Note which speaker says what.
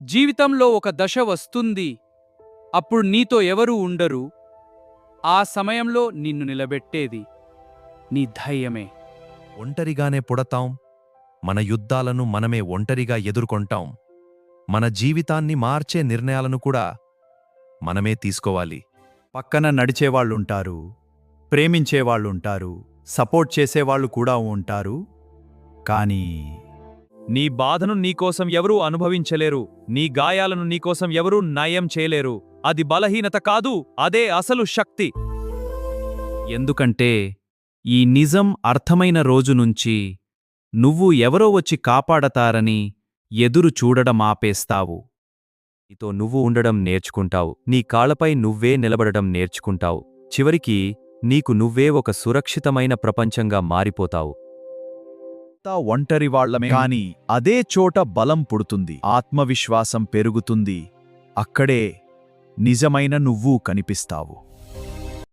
Speaker 1: జీవితంలో ఒక దశ వస్తుంది. అప్పుడు నీతో ఎవరూ ఉండరు. ఆ సమయంలో నిన్ను నిలబెట్టేది నీ ధైర్యమే.
Speaker 2: ఒంటరిగానే పుడతాం, మన యుద్ధాలను మనమే ఒంటరిగా ఎదుర్కొంటాం. మన జీవితాన్ని మార్చే నిర్ణయాలను కూడా మనమే తీసుకోవాలి.
Speaker 3: పక్కన నడిచేవాళ్ళుంటారు, ప్రేమించేవాళ్ళుంటారు, సపోర్ట్ చేసేవాళ్ళు కూడా ఉంటారు. కానీ నీ బాధను నీకోసం ఎవరూ అనుభవించలేరు, నీ గాయాలను నీకోసం ఎవరూ నయం చేయలేరు. అది బలహీనత కాదు, అదే అసలు శక్తి. ఎందుకంటే ఈ నిజం అర్థమైన రోజు నుంచి నువ్వు ఎవరో వచ్చి కాపాడతారని ఎదురు చూడడం ఆపేస్తావు.
Speaker 2: నీతో నువ్వు ఉండడం నేర్చుకుంటావు, నీ కాళ్లపై నువ్వే నిలబడడం నేర్చుకుంటావు. చివరికి నీకు నువ్వే ఒక సురక్షితమైన ప్రపంచంగా మారిపోతావు.
Speaker 3: ఒంటరి వాళ్లమే కాని అదే చోట బలం పుడుతుంది, ఆత్మవిశ్వాసం పెరుగుతుంది. అక్కడే నిజమైన నువ్వు కనిపిస్తావు.